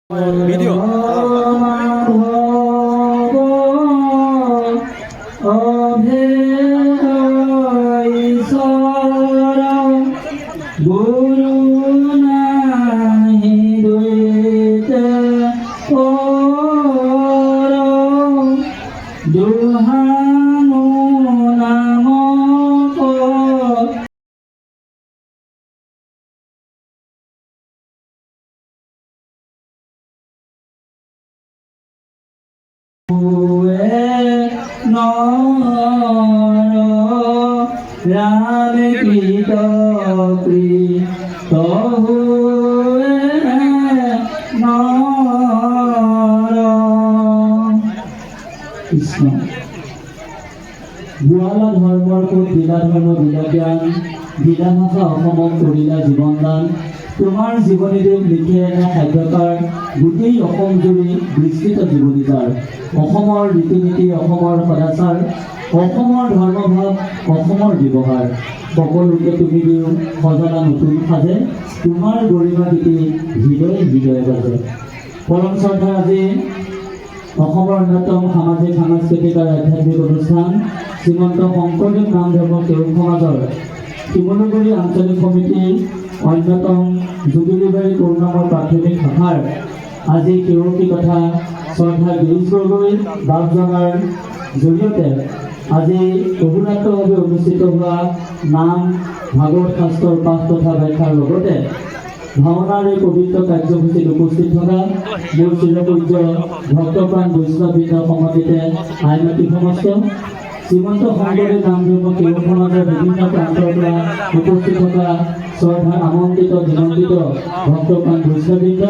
Video Ram কৃত কৃষ্ণ গোৱালা ধৰ্মৰ coat দিলা ধৰ্ম দিলা জ্ঞান দিলা ভাষা অসমক কৰিলা জীৱন দান তোমাৰ জীৱনীদেৱ লিখে এনে সাধ্যকাৰ গোটেই অসম জুৰি বিস্তৃত জীৱনী যাৰ অসমৰ ৰীতি নীতি অসমৰ সদাচাৰ অসমৰ ধৰ্মভাৱ অসমৰ ব্যৱহাৰ সকলোকে তুমি দিও সজনা নতুন সাজে তোমাৰ গৰিমা গীতি হৃদয় হৃদয় বাজে পৰম শ্ৰদ্ধা আজি অসমৰ অন্যতম সামাজিক সাংস্কৃতিক আৰু আধ্যাত্মিক অনুষ্ঠান শ্ৰীমন্ত শংকৰদেৱ নাম ধৰ্ম সেৱক সমাজৰ শিমলুগুৰি আঞ্চলিক সমিতিৰ অন্যতম জুবিলিবাৰী কৰুণামৰ প্ৰাথমিক শাখাৰ আজি সেৱকী তথা শ্ৰদ্ধা গিৰীশ গগৈ বাপজনাৰ জৰিয়তে আজি অভিনাতভাৱে অনুষ্ঠিত হোৱা নাম ভাগৱত শাস্ত্ৰৰ পাঠ তথা ব্যাখ্যাৰ লগতে ভাওনাৰ এই পবিত্ৰ কাৰ্যসূচীত উপস্থিত থকা মোৰ চিৰপূজ্য ভক্তপ্ৰাণ বৈষ্ণৱবৃন্দ সমবেতে আইমাতী সমস্ত শ্ৰীমন্ত শংকৰদেৱ নাম ধৰ্ম সেৱক সমাজৰ বিভিন্ন প্ৰান্তৰ পৰা উপস্থিত থকা শ্ৰদ্ধাৰ আমন্ত্ৰিত নিমন্ত্ৰিত ভক্তপ্ৰাণ বৈষ্ণৱবৃন্দ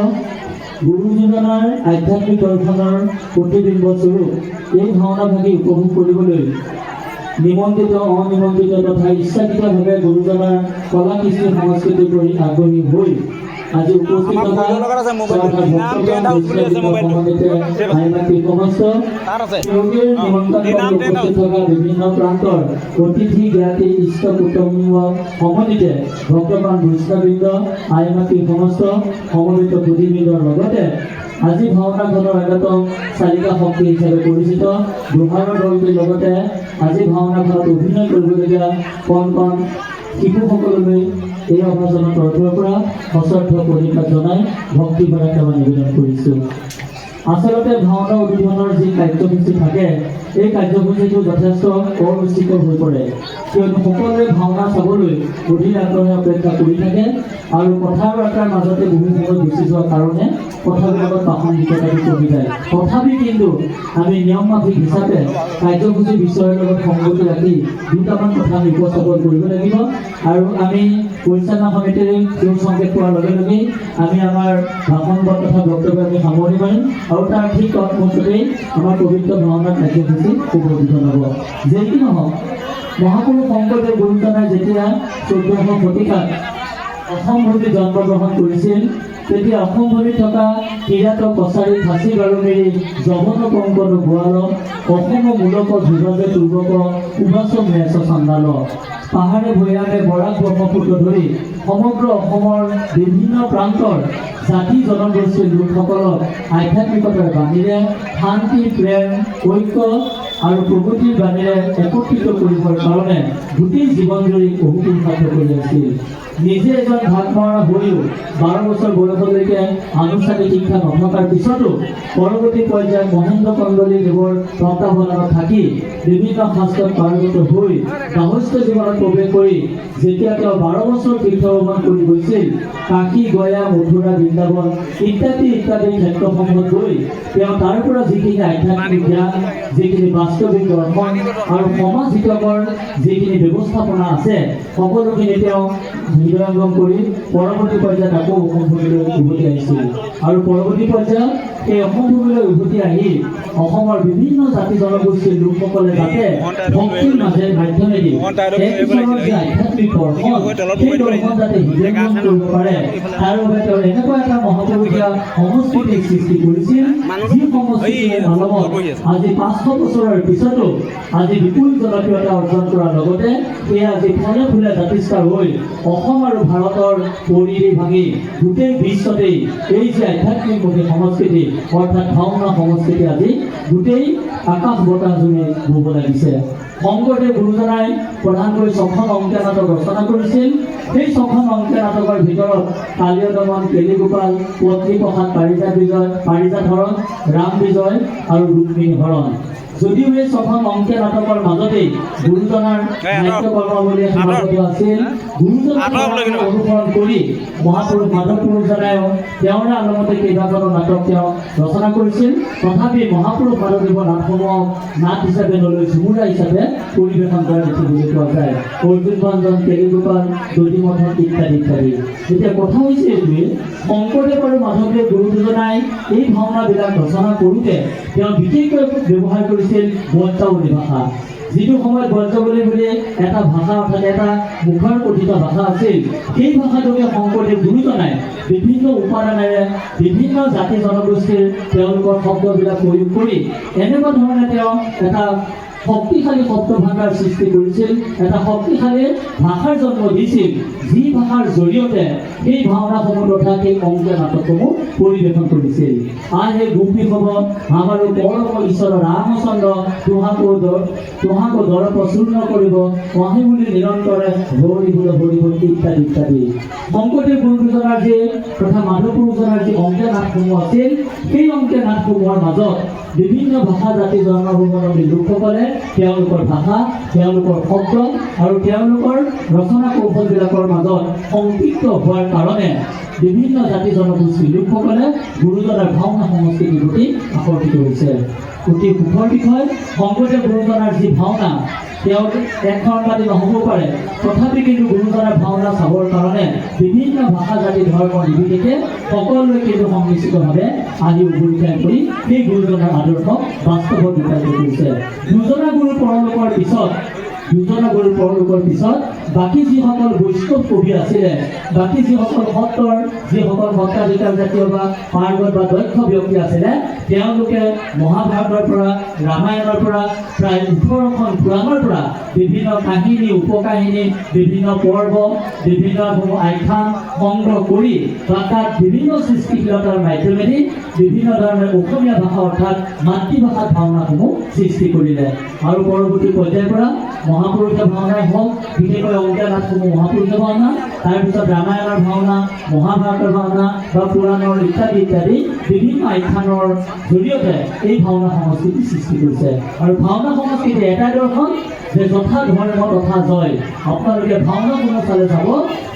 গুৰুজনাৰ আধ্যাত্মিক দৰ্শনৰ প্ৰতিবিম্ব স্বৰূপ এই ভাওনাভাগী উপভোগ কৰিবলৈ নিমন্ত্ৰিত অনিমন্ত্ৰিত তথা ইচ্ছাকৃতভাৱে গুৰুজনাৰ কলা কৃষ্টি সংস্কৃতিৰ প্ৰতি আগ্ৰহী হৈ আজি উপস্থিত থকা বিভিন্ন প্ৰান্তৰ অতিথি জ্ঞাতি ইষ্ট কুটুম্ব সমন্বিতে ভক্তপ্ৰাণ বৈষ্ণৱবৃন্দ আইমাতী সমস্ত সমবেত বুদ্ধিবৃন্দৰ লগতে আজি ভাওনাখনৰ অন্যতম চালিকা শক্তি হিচাপে পৰিচিত দুহাৰৰ দলটিৰ লগতে আজি ভাওনাখনত অভিনয় কৰিবলগীয়া কণ কণ শিশুসকললৈ এই অভাজনৰ তৰফৰ পৰা সশ্ৰদ্ধ প্ৰণিপাত জনাই ভক্তিভৰা সেৱা নিবেদন কৰিছোঁ। আচলতে ভাওনা উদ্বোধনৰ যি কাৰ্যসূচী থাকে এই কাৰ্যসূচীটো যথেষ্ট অৰুচিকৰ হৈ পৰে কিয়নো সকলোৱে ভাওনা চাবলৈ অধীৰ আগ্ৰহে অপেক্ষা কৰি থাকে আৰু কথা বাৰ্তাৰ মাজতে বহু সময় গুচি যোৱাৰ কাৰণে কথাবিলাকত প্ৰাসংগিকতাটো কমি যায় তথাপি কিন্তু আমি নিয়ম মাফিক হিচাপে কাৰ্যসূচী বিষয়ৰ লগত সংগতি ৰাখি দুটামান কথা আমি উপস্থাপন কৰিব লাগিব আৰু আমি পৰিচালনা সমিতিৰ সেই সংকেত পোৱাৰ লগে লগেই আমি আমাৰ ভাষণ তথা বক্তব্য আমি সামৰণি মাৰিম আৰু তাৰ ঠিক তৎমুহূৰ্ততেই আমাৰ পবিত্ৰ ভাওনা কাৰ্যসূচী উদ্বোধন হ'ব যে কি নহওক মহাপুৰুষ শংকৰদেৱ গুৰুজনাই যেতিয়া ১৪শ শতিকাত অসম ভূমিত জন্মগ্ৰহণ কৰিছিল তেতিয়া অসম ভূমিত থকা কিৰাত কছাৰী ফাঁচী বাৰুমেৰী জবন কংকন গোৱাল অসম মূলক ধ্ৰুৱজে পূৰ্বক উভাচ মেচ চান্দাল পাহাৰে ভৈয়ামে বৰাক ব্ৰহ্মপুত্ৰ ধৰি সমগ্ৰ অসমৰ বিভিন্ন প্ৰান্তৰ জাতি জনগোষ্ঠীৰ লোকসকলক আধ্যাত্মিকতাৰ বাণীৰে শান্তি প্ৰেম ঐক্য আৰু প্ৰগতিৰ বাণীৰে একত্ৰিত কৰিবৰ কাৰণে গোটেই জীৱন জুৰি অহুপুৰুষাৰ্থ কৰি আছিল নিজে এজন ভাত মৰা হৈও 12 বছৰ বয়সলৈকে আনুষ্ঠানিক শিক্ষা নথকাৰ পিছতো পৰৱৰ্তী পৰ্যায়ত মহেন্দ্ৰ কন্দলী দেৱৰ তত্ত্বাৱধানত থাকি বিভিন্ন শাস্ত্ৰত পাৰগত হৈ গাহস্থ জীৱনত প্ৰৱেশ কৰি যেতিয়া তেওঁ 12 বছৰ তীৰ্থভ্ৰমণ কৰি গৈছিল কাশী গয়া মথুৰা বৃন্দাবন ইত্যাদি ক্ষেত্ৰসমূহত গৈ তেওঁ তাৰ পৰা যিখিনি আধ্যাত্মিক জ্ঞান যিখিনি বাস্তৱিক দৰ্শন আৰু সমাজ হিতকৰ যিখিনি ব্যৱস্থাপনা আছে সকলোখিনি তেওঁ হৃদয়ঙ্গম কৰি পৰৱৰ্তী পৰ্যায়ত আকৌ অসম ভূমিলৈ উভতি আহিছিল আৰু পৰৱৰ্তী পৰ্যায়ত এই অসম ভূমিলৈ উভতি আহি অসমৰ বিভিন্ন জাতি জনগোষ্ঠীৰ লোকসকলে যাতে ভক্তিৰ মাজেৰে মাধ্যমেদি আধ্যাত্মিক দৰ্শন সেই দৰ্শন যাতে হৃদয়ঙ্গম কৰিব পাৰে তাৰ বাবে তেওঁ এনেকুৱা এটা মহাপুৰুষীয়া সংস্কৃতিৰ সৃষ্টি কৰিছিল যি সংস্কৃতিৰ আলমত আজি 500 বছৰৰ পিছতো আজি বিপুল জনপ্ৰিয়তা অৰ্জন কৰাৰ লগতে এয়া আজি ফলে ফুলে জাতিষ্কাৰ হৈ অসম অসম আৰু ভাৰতৰ পৰিৱেশ ভাঙি গোটেই বিশ্বতেই এই যে আধ্যাত্মিকমুখী সংস্কৃতি অৰ্থাৎ ভাওনা সংস্কৃতি আজি গোটেই আকাশ বতাহ জুৰি বব লাগিছে। শংকৰদেৱ গুৰুজনাই প্ৰধানকৈ 6খন অংকীয়া নাটক ৰচনা কৰিছিল। সেই 6খন অংকীয়া নাটকৰ ভিতৰত কালীয় দমন, কেলিগোপাল, পত্নীপ্ৰসাদ, পাৰিজাত হৰণ, ৰাম বিজয় আৰু ৰুক্মিণী হৰণ। যদিও এই 6খন অংকীয়া নাটকৰ মাজতেই গুৰুজনাৰ নাট্যকৰ্মাৱলী সীমাবদ্ধ আছিল, গুৰুজনাক অনুসৰণ কৰি মহাপুৰুষ মাধৱ পুৰুষজনায়ো তেওঁৰে আলমতে কেইবাখনো নাটক তেওঁ ৰচনা কৰিছিল। তথাপি মহাপুৰুষ মাধৱদেৱৰ নাটসমূহক নাট হিচাপে নলৈ ঝুমুৰা হিচাপে পৰিৱেশন কৰা দেখিবলৈ পোৱা যায়। অৰ্জুন ভঞ্জন, কেলিগোপাল, দধিমথন ইত্যাদি ইত্যাদি। এতিয়া কথা হৈছে এইটোৱে, শংকৰদেৱ আৰু মাধৱদেৱ গুৰু দুজনাই এই ভাওনাবিলাক ৰচনা কৰোঁতে তেওঁ বিশেষকৈ ব্যৱহাৰ কৰিছিল ব্ৰজাৱলী ভাষা। যিটো সময়ত ব্ৰজাৱলী বুলি এটা ভাষা অৰ্থাৎ এটা মুখৰ কথিত ভাষা আছিল, সেই ভাষাটোকে শংকৰদেৱ গুৰুজনাই বিভিন্ন উপাদানেৰে বিভিন্ন জাতি জনগোষ্ঠীৰ তেওঁলোকৰ শব্দবিলাক প্ৰয়োগ কৰি এনেকুৱা ধৰণে তেওঁ এটা শক্তিশালী শব্দ ভাণ্ডাৰ সৃষ্টি কৰিছিল, এটা শক্তিশালী ভাষাৰ জন্ম দিছিল, যি ভাষাৰ জৰিয়তে সেই ভাওনাসমূহ তথা সেই অংকীয়া নাটকসমূহ পৰিৱেশন কৰিছিল। আৰু সেই গোপী হ'ব আমাৰো পৰম ঈশ্বৰ ৰামচন্দ্ৰ তোহাকো দৰপ চূৰ্ণ কৰিব কহে বুলি নিৰন্তৰে হৰি বল ইত্যাদি ইত্যাদি। শংকৰদেৱ গুৰু দুজনাৰ যি তথা মাধৱ পুৰুষজনাৰ যি অংকীয়া নাটসমূহ আছিল, সেই অংকীয়া নাটসমূহৰ মাজত বিভিন্ন ভাষা জাতি জন্মভূমিৰ লোকসকলে তেওঁলোকৰ ভাষা, তেওঁলোকৰ শব্দ আৰু তেওঁলোকৰ ৰচনা কৌশলবিলাকৰ মাজত সংপৃক্ত হোৱাৰ কাৰণে বিভিন্ন জাতি জনগোষ্ঠীৰ লোকসকলে গুৰুজনাৰ ভাওনা সংস্কৃতিৰ প্ৰতি আকৰ্ষিত হৈছে। অতি সুখৰ বিষয়, শংকৰদেৱ গুৰুজনাৰ যি ভাওনা তেওঁ এখন পাতি নহ'ব পাৰে, তথাপি কিন্তু গুৰুজনাৰ ভাওনা চাবৰ কাৰণে বিভিন্ন ভাষা জাতি ধৰ্ম নিৰ্বিশেষে সকলোৱে কিন্তু সংমিশ্ৰিতভাৱে আহি উভৈনদী কৰি সেই গুৰুজনাৰ আদৰ্শক বাস্তৱত ৰূপায়িত কৰিছে। দুজনা গুৰুৰ পৰলোকৰ পিছত বাকী যিসকল বৈষ্ণৱ কবি আছিলে, বাকী যিসকল যিসকল সত্ৰাধিকাৰ জাতীয় বা পাৰ্গত বা দক্ষ ব্যক্তি আছিলে, তেওঁলোকে মহাভাৰতৰ পৰা, ৰামায়ণৰ পৰা, প্ৰায় 18খন পুৰাণৰ পৰা বিভিন্ন কাহিনী, উপকাহিনী, বিভিন্ন পৰ্ব, বিভিন্ন আখ্যান সংগ্ৰহ কৰি বা তাত বিভিন্ন সৃষ্টিশীলতাৰ মাধ্যমেদি বিভিন্ন ধৰণৰ অসমীয়া ভাষা অৰ্থাৎ মাতৃভাষাত ভাওনাসমূহ সৃষ্টি কৰিলে। আৰু পৰৱৰ্তী পৰ্যায়ৰ পৰা মহাপুৰুষীয়া ভাওনাই হওক, বিশেষকৈ অংকীয়া নাটসমূহ মহাপুৰুষীয়া ভাওনা, তাৰপিছত ৰামায়ণৰ ভাওনা, মহাভাৰতৰ ভাওনা বা পুৰাণৰ ইত্যাদি ইত্যাদি বিভিন্ন আখ্যানৰ জৰিয়তে এই ভাওনা সংস্কৃতি সৃষ্টি কৰিছে। আৰু ভাওনা সংস্কৃতিৰ এটাই দৰ্শন যে যথা ধৰ্ম তথা জয়। আপোনালোকে ভাওনাসমূহ চালে চাব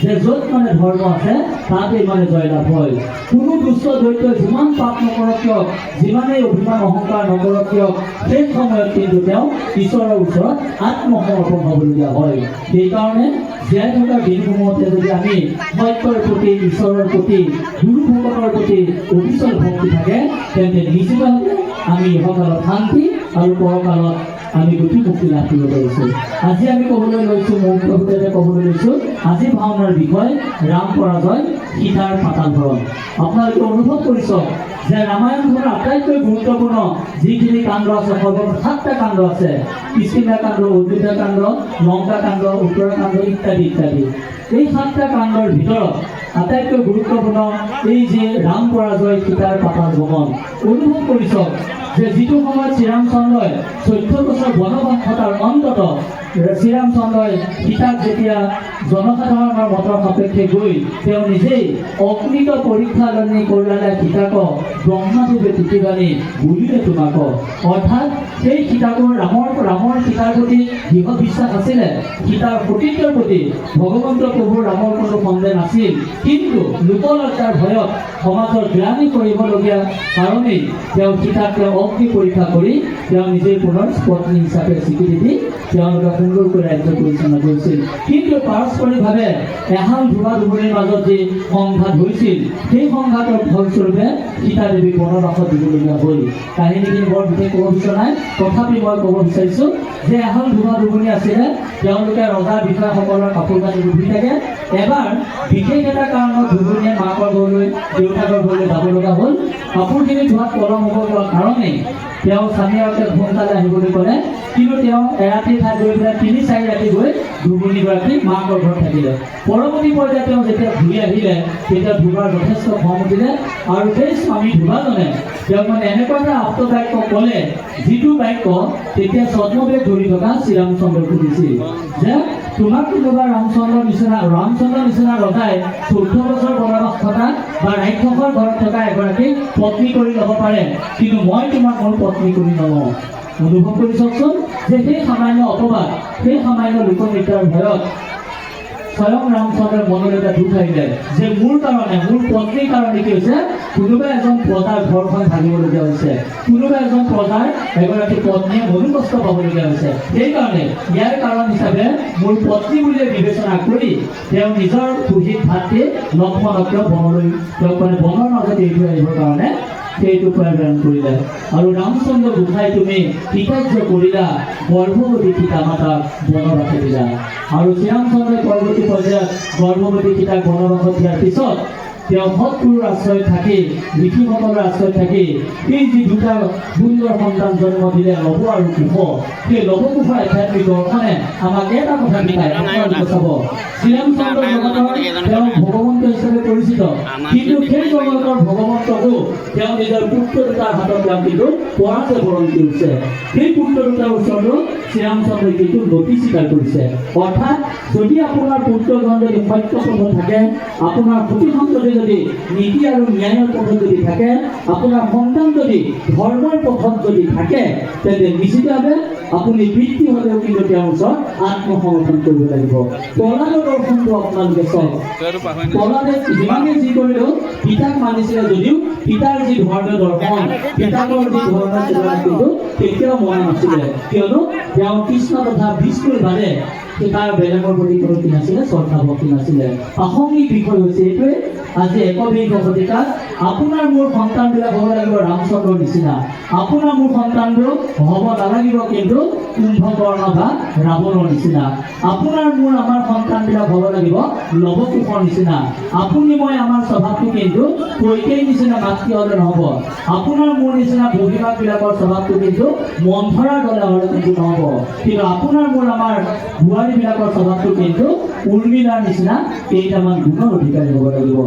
যে য'ত মানে ধৰ্ম আছে তাতেই মানে জয়লাভ হয়। কোনো দুষ্ট দৈত্য যিমান পাপ নকৰক কিয়, যিমানেই অভিমান অহংকাৰ নকৰক কিয়, সেই সময়ত কিন্তু তেওঁ ঈশ্বৰৰ ওচৰত আত্মসমৰ্পণ হ'বলগীয়া হয়। সেইকাৰণে জীয়াই থকা দিনসমূহতে যদি আমি সত্যৰ প্ৰতি, ঈশ্বৰৰ প্ৰতি, গুৰু ভকতৰ প্ৰতি অবিচল ভক্তি থাকে, তেন্তে নিশ্চিতভাৱে আমি ইহকালত শান্তি আৰু পৰকালত আমি গতি মুক্তি লাভ কৰিব পাৰিছোঁ। আজি আমি ক'বলৈ লৈছোঁ, মৌখিকভাৱে ক'বলৈ লৈছোঁ আজি ভাওনাৰ বিষয় ৰাম পৰাজয়, সীতাৰ পাতাল হৰণ। আপোনালোকে অনুভৱ কৰিছ যে ৰামায়ণখনৰ আটাইতকৈ গুৰুত্বপূৰ্ণ যিখিনি কাণ্ড আছে, সৰ্বমুঠ 7টা কাণ্ড আছে। কিষ্কিন্ধা কাণ্ড, অযোধ্যা কাণ্ড, লংকা কাণ্ড, উত্তৰাকাণ্ড ইত্যাদি ইত্যাদি। এই 7টা কাণ্ডৰ ভিতৰত আটাইতকৈ গুৰুত্বপূৰ্ণ এই যে ৰাম পৰাজয়, সীতাৰ পাতাল ভ্ৰমণ। অনুভৱ কৰিছ যে যিটো সময়ত শ্ৰীৰামচন্দ্ৰই 14 বছৰ বনবাস খটাৰ অন্তত শ্ৰীৰামচন্দ্ৰই সীতাক যেতিয়া জনসাধাৰণৰ মতৰ সাপেক্ষে গৈ তেওঁ নিজেই অগ্নিত পৰীক্ষালনি কৰিলে সীতাক ব্ৰহ্মাদেৱে টুকিবানি বুলিলে তোমাক। অৰ্থাৎ সেই সীতাকৰ ৰামৰ সীতাৰ প্ৰতি দৃঢ় বিশ্বাস আছিলে, সীতাৰ সতীত্বৰ প্ৰতি ভগৱন্ত প্ৰভুৰ ৰামৰ কোনো সন্দেহ নাছিল। কিন্তু লোকলজ্জাৰ ভয়ত সমাজৰ গ্লানি কৰিবলগীয়া কাৰণেই তেওঁ সীতাক অগ্নি পৰীক্ষা কৰি তেওঁ নিজেই পুনৰ পত্নী হিচাপে স্বীকৃতি দি তেওঁলোকে সুন্দৰকৈ ৰাজ্য পৰিচালনা কৰিছিল। কিন্তু পাৰস্পৰিকভাৱে এহাল ধুবা ধুবুৰীৰ মাজত যি সংঘাত হৈছিল, সেই সংঘাতৰ ফলস্বৰূপে সীতা দেৱীক বনবাসত দিবলগীয়া হ'ল। কাহিনীখিনি বৰ বিশেষ ক'ব বিচৰা নাই, তথাপি মই ক'ব বিচাৰিছোঁ যে এহাল ধুবা ধুবুৰী আছিলে, তেওঁলোকে ৰজাৰ বিষয়াসকলৰ কাপোৰ কানি ধুই থাকে। এবাৰ বিশেষ এটা কাৰণত ধুবুৰীয়ে মাকৰ ঘৰলৈ, দেউতাকৰ ঘৰলৈ যাব লগা হ'ল। কাপোৰখিনি ধোৱাত পলম হ'ব পৰা কাৰণেই তেওঁ স্বামীয়েকে সোনকালে আহিবলৈ ক'লে, কিন্তু তেওঁ এৰাতিৰ ঠাইত গৈ পেলাই ৩-৪ ৰাতি গৈ দুৰ্গুণীগৰাকী মাকৰ ঘৰত থাকিলে। পৰৱৰ্তী পৰ্যায়ত তেওঁ যেতিয়া ঘূৰি আহিলে তেতিয়া ধ্ৰুৱাৰ যথেষ্ট খং উঠিলে আৰু সেই স্বামী ধ্ৰুৱাজনে তেওঁক মানে এনেকুৱা এটা আপ্তবাক্য ক'লে, যিটো বাক্য তেতিয়া ছদ্মবেশ ধৰি থকা শ্ৰীৰামচন্দ্ৰক সুধিছিল যে তোমাক কোনোবা ৰামচন্দ্ৰ নিচিনা ৰজাই 14 বছৰ বনবাস থকা বা ৰাক্ষসৰ ঘৰত থকা এগৰাকী পত্নী কৰি ল'ব পাৰে, কিন্তু মই তোমাক মোৰ পত্নী কৰি নলওঁ। অনুভৱ কৰি চাওকচোন যে সেই সামান্য অপবাদ, সেই সামান্য লোকনৃত্যৰ ভয়ত স্বয়ং ৰামচন্দ্ৰৰ মনলৈ এটা দুখ আহিলে যে মোৰ কাৰণে, মোৰ পত্নীৰ কাৰণে কি হৈছে, কোনোবা এজন প্ৰজাৰ ঘৰখন ভাঙিবলগীয়া হৈছে, কোনোবা এজন প্ৰজাৰ এগৰাকী পত্নীয়ে মনোকষ্ট পাবলগীয়া হৈছে। সেইকাৰণে ইয়াৰ কাৰণ হিচাপে মোৰ পত্নী বুলিয়ে বিবেচনা কৰি তেওঁ নিজৰ সুহিত ভাতৃ লক্ষ্মণক বনলৈ বনৰ মাজত এৰি থৈ আহিবৰ কাৰণে সেইটো প্ৰেৰণ কৰিলে। আৰু ৰামচন্দ্ৰ গোসাঁই তুমি কৃতজ্ঞ কৰিলা, গৰ্ভৱতী সীতা মাতাক বনবাসে দিলা। আৰু শ্ৰীৰামচন্দ্ৰই পৰৱৰ্তী পৰ্যায়ত গৰ্ভৱতী সীতাক বনবাসত দিয়াৰ পিছত তেওঁ সৎগুৰুৰ আশ্ৰয়ত থাকি, ঋষিসকলৰ আশ্ৰয়ত থাকি এই যি দুটা সুন্দৰ সন্তান জন্ম দিলে লৱ আৰু কুশ, সেই লৱ কুশৰ আধ্যাত্মিক দৰ্শনে আমাক এটা কথা শিকায়। চাব, শ্ৰীৰামচন্দ্ৰ জগতৰ তেওঁ ভগৱন্ত হিচাপে পৰিচিত, কিন্তু সেই জগতৰ ভগৱন্তকো তেওঁ নিজৰ পুত্ৰ দুটাৰ হাতত তেওঁ কিন্তু পৰাজয় বৰণ কৰিছে। সেই পুত্ৰ দুটাৰ ওচৰতো শ্ৰীৰামচন্দ্ৰই কিন্তু নতি স্বীকাৰ কৰিছে। অৰ্থাৎ যদি আপোনাৰ পুত্ৰজন যদি সত্য পথত থাকে, আপোনাৰ প্ৰতিসন্ততি যদি নীতি আৰু ন্যায়ৰ পথত যদি থাকে, আপোনাৰ সন্তান যদি ধৰ্মৰ পথত যদি থাকে, তেন্তে নিশ্চিতভাৱে আপুনি বৃত্তি হ'লেও কিন্তু তেওঁৰ ওচৰত আত্মসমৰ্পণ কৰিব লাগিব। প্ৰহ্লাদৰ দৰ্শনটো আপোনালোকে চাওক, প্ৰহ্লাদে যিমানে যি কৰিলেও পিতাক মানিছিলে যদিও পিতাৰ যি ধৰ্মীয় দৰ্শন, পিতাকৰ যি ধৰ্মীয় চেতনা কিন্তু কেতিয়াও মনা নাছিলে, কিয়নো তেওঁ কৃষ্ণ তথা বিষ্ণুৰ বাদে তাৰ বেলেগৰ প্ৰতি কোনো কি নাছিলে, শ্ৰদ্ধা ভক্তি নাছিলে। প্ৰাসংগিক বিষয় হৈছে এইটোৱে, আজি ১বিংশ শতিকাত আপোনাৰ মোৰ সন্তানবিলাক হ'ব লাগিব ৰামচন্দ্ৰৰ নিচিনা। আপোনাৰ মোৰ সন্তানবোৰ হ'ব নালাগিব কিন্তু কুম্ভকৰ্ণ বা ৰাৱণৰ নিচিনা। আপোনাৰ মোৰ আমাৰ সন্তানবিলাক হ'ব লাগিব লৱ কুশৰ নিচিনা। আপুনি মই আমাৰ স্বভাৱটো কিন্তু কৈকেয়ীৰ নিচিনা মাতৃ হ'লে নহ'ব। আপোনাৰ মোৰ নিচিনা বহিবাগবিলাকৰ স্বভাৱটো কিন্তু মন্থৰাৰ দলে হ'লে কিন্তু নহ'ব। কিন্তু আপোনাৰ মোৰ আমাৰ বোৱাৰীবিলাকৰ স্বভাৱটো কিন্তু উৰ্মিলাৰ নিচিনা কেইটামান গুণৰ অধিকাৰী হ'ব লাগিব।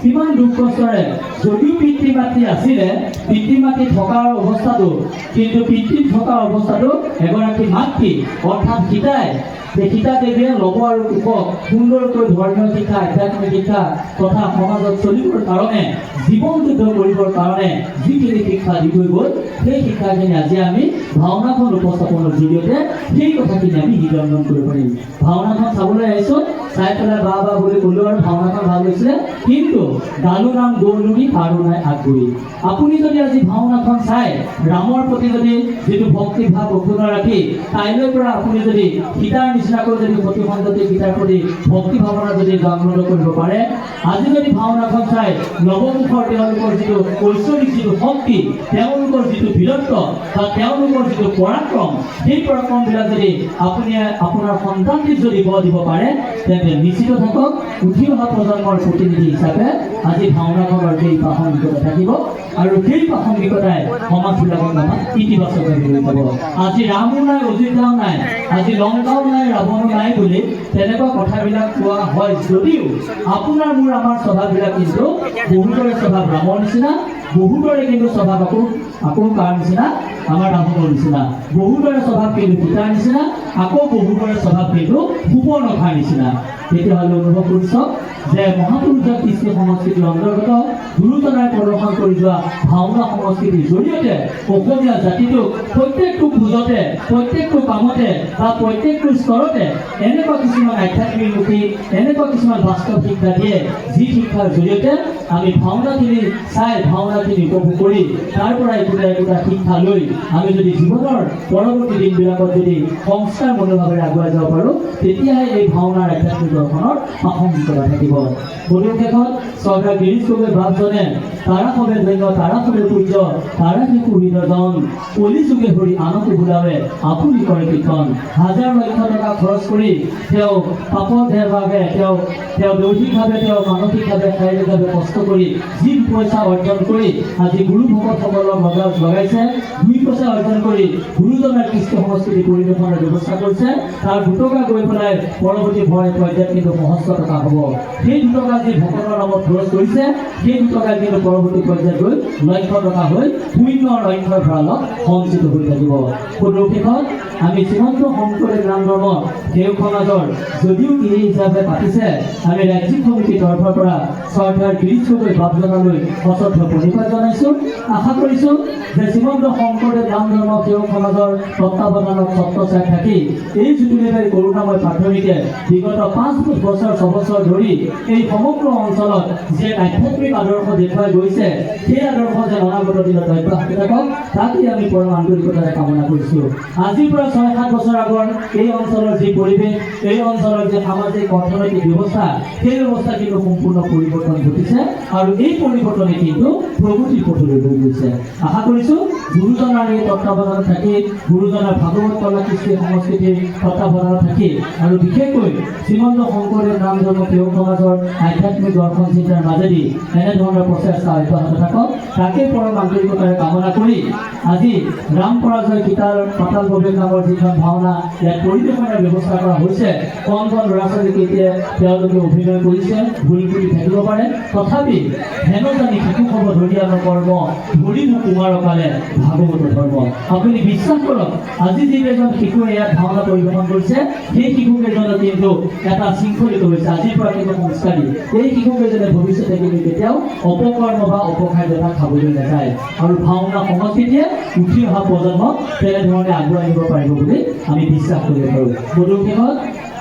কিমান দুখ কষ্টৰে যদিও পিতৃ মাতৃ আছিলে, পিতৃ মাতৃ থকাৰ অৱস্থাটো, কিন্তু পিতৃ থকা অৱস্থাটো এগৰাকী মাতৃ অৰ্থাৎ সীতাই, সীতা দেৱীয়ে লৱ আৰু কুশক সুন্দৰকৈ ধৰ্মীয় শিক্ষা, আধ্যাত্মিক শিক্ষা তথা সমাজত চলিবৰ কাৰণে, জীৱন যুদ্ধ কৰিবৰ কাৰণে যিখিনি শিক্ষা দি থৈ গ'ল, সেই শিক্ষাখিনি আজি আমি ভাওনাখন উপস্থাপনৰ জৰিয়তে সেই কথাখিনি আমি হৃদয়ংগম কৰিব পাৰিম। ভাওনাখন চাবলৈ আহিছোঁ, চাই পেলাই বা বুলি ক'লেও আৰু ভাওনাখন ভাল হৈছিলে, কিন্তু গালো নাম গৌৰলুঙি কাৰো নাই আগবঢ়ি। আপুনি যদি আজি ভাওনাখন চাই ৰামৰ প্ৰতি যদি যিটো ভক্তি ভাৱ অক্ষুণ্ণ ৰাখি কাইলৈৰ পৰা আপুনি যদি সীতাৰ নিচিনাকৈ যদি সতী সন্ততি সীতাৰ প্ৰতি ভক্তি ভাৱনা যদি জাগ্ৰত কৰিব পাৰে, আজি যদি ভাওনাখন চাই নৱমুখৰ তেওঁলোকৰ যিটো ঐশ্বৰিক যিটো শক্তি, তেওঁলোকৰ যিটো বীৰত্ব বা তেওঁলোকৰ যিটো পৰাক্ৰম, সেই পৰাক্ৰমবিলাক যদি আপুনি আপোনাৰ সন্তানটিক যদি গঢ় দিব পাৰে, তেন্তে নিশ্চিত থাকক উঠি অহা প্ৰজন্মৰ প্ৰতিনিধি হিচাপে আজি ভাওনাখনৰ সেই প্ৰাসংগিকতা থাকিব আৰু সেই প্ৰাসংগিকতাই সমাজবিলাকক আমাক ইতিবাচকভাৱে লৈ যাব। আজি ৰামো নাই, অযোধ্যাও নাই, আজি লংকাও নাই, ৰাৱণো নাই বুলি তেনেকুৱা কথাবিলাক কোৱা হয় যদিও আপোনাৰ মোৰ আমাৰ স্বভাৱবিলাক কিন্তু বহুতৰে স্বভাৱ ৰামৰ নিচিনা, বহুতৰে কিন্তু স্বভাৱ আকৌ কাৰ নিচিনা, আমাৰ ৰাৱণৰ নিচিনা। বহুতৰে স্বভাৱ কিন্তু সীতাৰ নিচিনা, আকৌ বহুতৰে স্বভাৱ কিন্তু সুবৰ্ণখাৰ নিচিনা। তেতিয়াহ'লে অনুভৱ কৰিছ যে মহাপুৰুষৰ কৃষ্টি সংস্কৃতিৰ অন্তৰ্গত গুৰুজনাই প্ৰদৰ্শন কৰি যোৱা ভাওনা সংস্কৃতিৰ জৰিয়তে অসমীয়া জাতিটোক প্ৰত্যেকটো খোজতে, প্ৰত্যেকটো কামতে বা প্ৰত্যেকটো স্তৰতে এনেকুৱা কিছুমান আধ্যাত্মিকমুখী, এনেকুৱা কিছুমান বাস্তৱ শিক্ষা দিয়ে, যি শিক্ষাৰ জৰিয়তে আমি ভাওনাখিনি চাই, ভাওনাখিনি উপভোগ কৰি তাৰ পৰা একোটা একোটা শিক্ষা লৈ আমি যদি জীৱনৰ পৰৱৰ্তী দিনবিলাকত যদি সংস্কাৰ মনোভাৱেৰে আগুৱাই যাব পাৰোঁ, তেতিয়াহে এই ভাওনাৰ আধ্যাত্মিক দৰ্শনৰ প্ৰাসংগিকতা থাকিব। বধুশেষত চৰ্দাৰ গিৰীশ গগৈ বাপজনে তাৰা সবে ধন্য, তাৰা সবে পূজ্য, তাৰা শিশু হৃদয়জন, কলি যুগে হৰি আনকো বোলাৱে আপুনি কৰে কীৰ্তন। হাজাৰ লক্ষ টকা খৰচ কৰি তেওঁ পাপৰ ঢেৰভাৱে তেওঁ দৈহিকভাৱে, তেওঁ মানসিকভাৱে, শাৰীৰিকভাৱে কষ্ট কৰি যি পইচা অৰ্জন কৰি আজি গুৰু ভকতসকলক লগাইছে, 2 পইচা পইচা অৰ্জন কৰি গুৰুজনাৰ কৃষ্টি সংস্কৃতি পৰিৱেশনৰ ব্যৱস্থা কৰিছে। তাৰ 2 টকা গৈ পেলাই পৰৱৰ্তী পৰ্যায়ত কিন্তু সহস্ৰ টকা হ'ব। সেই 2 টকা যি ভকতৰ নামত খৰচ কৰিছে, সেই 2 টকা কিন্তু পৰৱৰ্তী পৰ্যায়ত গৈ লক্ষ টকা হৈ পুণ্যৰ লক্ষ্যৰ ভঁৰালত সঞ্চিত হৈ থাকিব। সুদৰ্শিখন আমি শ্ৰীমন্ত শংকৰদেৱ নাম ধৰ্ম সেৱক সমাজৰ যদিও কি হিচাপে পাতিছে, আমি ৰাজ্যিক সমিতিৰ তৰফৰ পৰা চৰকাৰ গিৰিশকৈ বাপজনালৈ অশ্ৰদ্ধ প্ৰণিপাত জনাইছোঁ। আশা কৰিছোঁ যে শ্ৰীমন্ত শংকৰদেৱ নাম ধৰ্ম সেৱক সমাজৰ তত্বাৱধানত ছত্ৰছায়াত থাকি এই জ্যোতিৰ্লিবাৰী কৰোণাময় প্ৰাথমিকে বিগত 5 বছৰ 6 বছৰ ধৰি এই সমগ্ৰ অঞ্চলত যে আধ্যাত্মিক আদৰ্শ দেখুৱাই গৈছে, সেই আদৰ্শ যেন অনাগত দিনত অব্যাহত থাকক, তাকেই আমি পৰম আন্তৰিকতাৰে কামনা কৰিছোঁ। আজিৰ পৰা 6-7 বছৰ আগৰ এই অঞ্চলৰ যি পৰিৱেশ, এই অঞ্চলৰ যে সামাজিক অৰ্থনৈতিক ব্যৱস্থা, সেই ব্যৱস্থা কিন্তু সম্পূৰ্ণ পৰিৱৰ্তন ঘটিছে আৰু এই পৰিৱৰ্তনে কিন্তু প্ৰগতিৰ পথলৈ লৈ গৈছে। আশা কৰিছোঁ গুৰুজনাৰ এই তত্বাৱধানত থাকি, গুৰুজনাৰ ভাগৱত কলা কৃষ্টি সংস্কৃতিৰ তত্বাৱধানত থাকি আৰু বিশেষকৈ শ্ৰীমন্ত শংকৰদেৱ নাম ধৰ্ম সেৱক সমাজৰ আধ্যাত্মিক দৰ্শন চিন্তাৰ মাজেদি এনেধৰণৰ প্ৰচেষ্টা অব্যাহত থাকক, তাকে পৰম আন্তৰিকতাৰে কামনা কৰি আজি ৰাম পৰাজয় গীতাৰ পাতাল প্ৰৱেশ নামৰ যিখন ভাওনা ইয়াত পৰিৱেশনৰ ব্যৱস্থা কৰা হৈছে। কণ ল'ৰা ছোৱালীকেইটাই তেওঁলোকে অভিনয় কৰিছে, ভুল কৰি থাকিব পাৰে, তথাপি হেন জানি শিশু হ'ব ধৰিয়ানৰ কৰ্ম ধৰি মোক কুমাৰকালে ভাগৱত ধৰ্ম। আপুনি বিশ্বাস কৰক, আজি যিকেইজন শিশুৱে ইয়াত ভাওনা পৰিৱেশন কৰিছে, সেই শিশুকেইজনে কিন্তু এটা শৃংখলিত হৈছে, আজিৰ পৰা কিন্তু সংস্কাৰী। এই শিশুকেইজনে ভৱিষ্যতে কিন্তু কেতিয়াও অপকৰ্ম বা অপখাদ্য খাবলৈ নাযায় আৰু ভাওনা সংস্কৃতিয়ে উঠি অহা প্ৰজন্মক তেনেধৰণে আগুৱাই নিব পাৰিব বুলি আমি বিশ্বাস কৰিব পাৰোঁ। বধূশেষত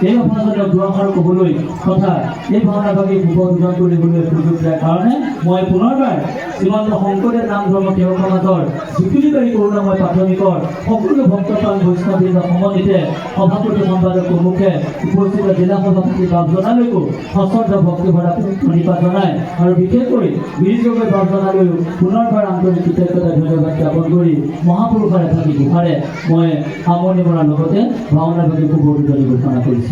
এই অভাজনক দুআষাৰ ক'বলৈ তথা এই ভাওনাভাগিক উপযোজন কৰিবলৈ সুযোগ দিয়াৰ কাৰণে মই পুনৰবাৰ শ্ৰীমন্ত শংকৰদেৱ নাম ধৰ্ম সেৱক সমাজৰ জ্যোতিৰ্লিবাৰী কৰোণাময় প্ৰাথমিকৰ সকলো ভক্তপ্ৰাণ বৈষ্ণৱবৃন্দ সমন্বিতে সভাপতি সম্পাদক প্ৰমুখে উপস্থিত জিলা সভাপতি বাপজনালৈকো সশ্ৰদ্ধ ভক্তিভৰা প্ৰণিপাত জনাই আৰু বিশেষকৈ গিৰিজগৈ বাপজনালৈও পুনৰবাৰ আন্তৰিক কৃতজ্ঞতা ধন্যবাদ জ্ঞাপন কৰি মহাপুৰুষৰ এফাকি গোহাৰে মই সামৰণি মৰাৰ লগতে ভাওনাভাগিক শুভ উদ্বোধনী ঘোষণা কৰিছোঁ।